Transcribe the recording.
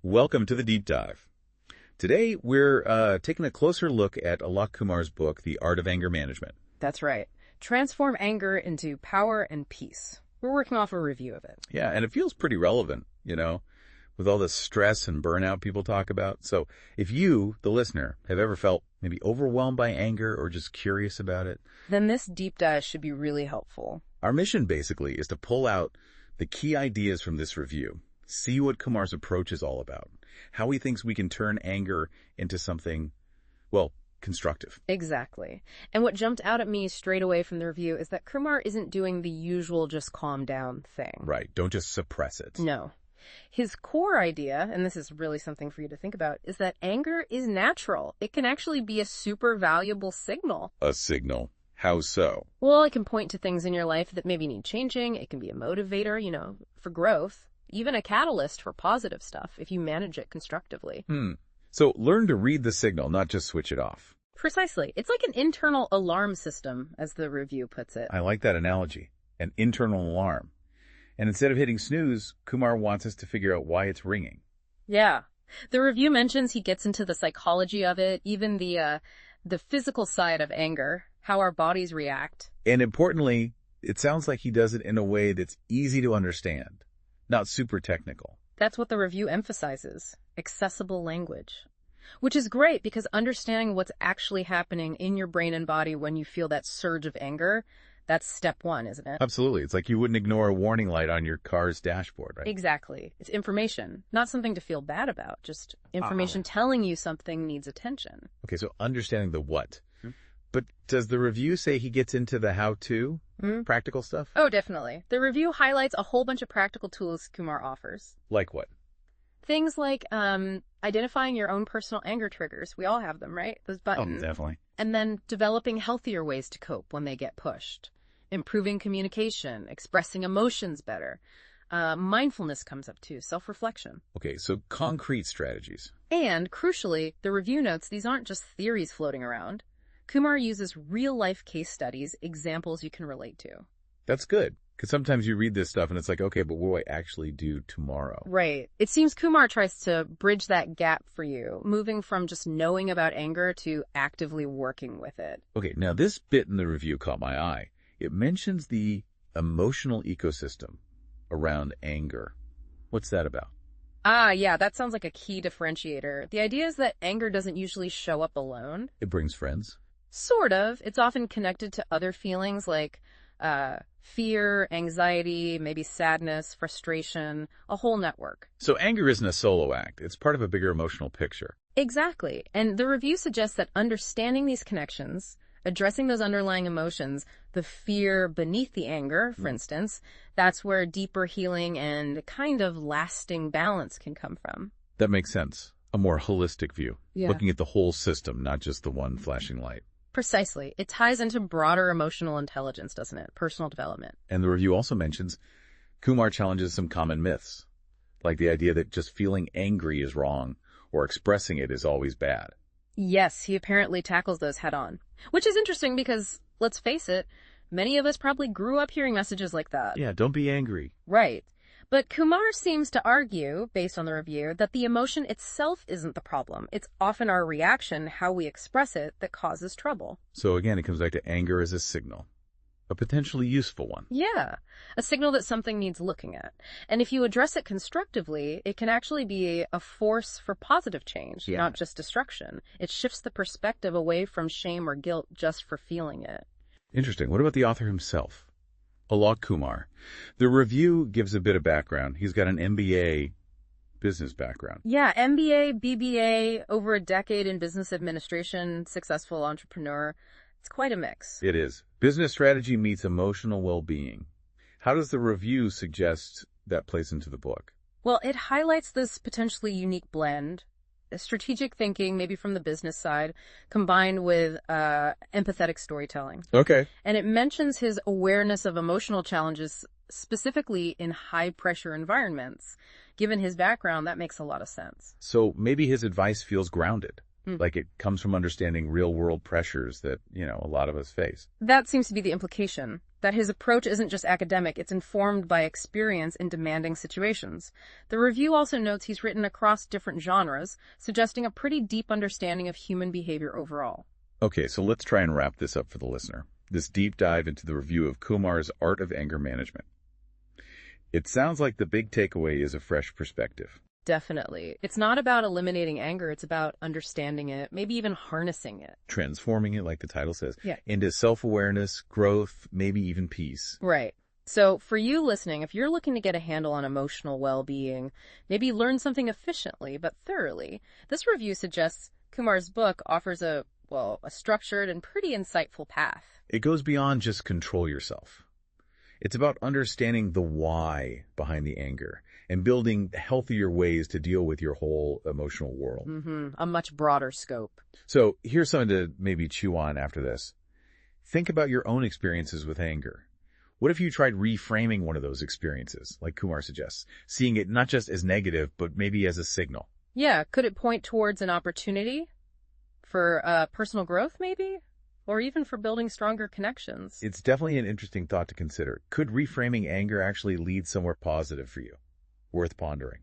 Welcome to the Deep Dive. Today, we're taking a closer look at Alok Kumar's book, The Art of Anger Management. That's right. Transform anger into power and peace. We're working off a review of it. Yeah, and it feels pretty relevant, with all the stress and burnout people talk about. So if you, the listener, have ever felt maybe overwhelmed by anger or just curious about it, then this deep dive should be really helpful. Our mission basically is to pull out the key ideas from this review, see what Kumar's approach is all about, how he thinks we can turn anger into something, constructive. Exactly. And what jumped out at me straight away from the review is that Kumar isn't doing the usual just calm down thing. Right. Don't just suppress it. No. His core idea, and this is really something for you to think about, is that anger is natural. It can actually be a super valuable signal. A signal? How so? Well, it can point to things in your life that maybe need changing. It can be a motivator, for growth. Even a catalyst for positive stuff if you manage it constructively. So learn to read the signal, not just switch it off. Precisely. It's like an internal alarm system, as the review puts it. I like that analogy. An internal alarm. And instead of hitting snooze, Kumar wants us to figure out why it's ringing. Yeah. The review mentions he gets into the psychology of it, even the physical side of anger, how our bodies react. And importantly, it sounds like he does it in a way that's easy to understand, not super technical. That's what the review emphasizes, accessible language. Which is great because understanding what's actually happening in your brain and body when you feel that surge of anger, that's step one, isn't it? Absolutely. It's like you wouldn't ignore a warning light on your car's dashboard, right? Exactly. It's information, not something to feel bad about, just information telling you something needs attention. Okay, so understanding the what. But does the review say he gets into the how-to, practical stuff? Oh, definitely. The review highlights a whole bunch of practical tools Kumar offers. Like what? Things like identifying your own personal anger triggers. We all have them, right? Those buttons. Oh, definitely. And then developing healthier ways to cope when they get pushed. Improving communication, expressing emotions better. Mindfulness comes up too, self-reflection. Okay, so concrete strategies. And, crucially, the review notes these aren't just theories floating around. Kumar uses real-life case studies, examples you can relate to. That's good, because sometimes you read this stuff and it's like, okay, but what do I actually do tomorrow? Right. It seems Kumar tries to bridge that gap for you, moving from just knowing about anger to actively working with it. Okay, now this bit in the review caught my eye. It mentions the emotional ecosystem around anger. What's that about? Yeah, that sounds like a key differentiator. The idea is that anger doesn't usually show up alone. It brings friends. Sort of. It's often connected to other feelings like fear, anxiety, maybe sadness, frustration, a whole network. So anger isn't a solo act. It's part of a bigger emotional picture. Exactly. And the review suggests that understanding these connections, addressing those underlying emotions, the fear beneath the anger, for instance, that's where deeper healing and kind of lasting balance can come from. That makes sense. A more holistic view. Yeah. Looking at the whole system, not just the one flashing light. Precisely. It ties into broader emotional intelligence, doesn't it? Personal development. And the review also mentions Kumar challenges some common myths, like the idea that just feeling angry is wrong or expressing it is always bad. Yes, he apparently tackles those head on. Which is interesting because, let's face it, many of us probably grew up hearing messages like that. Yeah, don't be angry. Right. But Kumar seems to argue, based on the review, that the emotion itself isn't the problem. It's often our reaction, how we express it, that causes trouble. So again, it comes back to anger as a signal. A potentially useful one. Yeah, a signal that something needs looking at. And if you address it constructively, it can actually be a force for positive change, not just destruction. It shifts the perspective away from shame or guilt just for feeling it. Interesting. What about the author himself? Alok Kumar. The review gives a bit of background. He's got an MBA business background. Yeah, MBA, BBA, over a decade in business administration, successful entrepreneur. It's quite a mix. It is. Business strategy meets emotional well-being. How does the review suggest that plays into the book? Well, it highlights this potentially unique blend. Strategic thinking, maybe from the business side, combined with empathetic storytelling. Okay. And it mentions his awareness of emotional challenges, specifically in high-pressure environments. Given his background, that makes a lot of sense. So maybe his advice feels grounded, like it comes from understanding real-world pressures that, a lot of us face. That seems to be the implication. that his approach isn't just academic, it's informed by experience in demanding situations. The review also notes he's written across different genres, suggesting a pretty deep understanding of human behavior overall. Okay, so let's try and wrap this up for the listener. This deep dive into the review of Kumar's Art of Anger Management. It sounds like the big takeaway is a fresh perspective. Definitely. It's not about eliminating anger, it's about understanding it, maybe even harnessing it. Transforming it, like the title says, Yeah. into self-awareness, growth, maybe even peace. Right. So for you listening, if you're looking to get a handle on emotional well-being, maybe learn something efficiently but thoroughly, this review suggests Kumar's book offers a structured and pretty insightful path. It goes beyond just control yourself. It's about understanding the why behind the anger and building healthier ways to deal with your whole emotional world. A much broader scope. So here's something to maybe chew on after this. Think about your own experiences with anger. What if you tried reframing one of those experiences, like Kumar suggests, seeing it not just as negative, but maybe as a signal? Yeah, could it point towards an opportunity for personal growth, maybe? Or even for building stronger connections? It's definitely an interesting thought to consider. Could reframing anger actually lead somewhere positive for you? Worth pondering.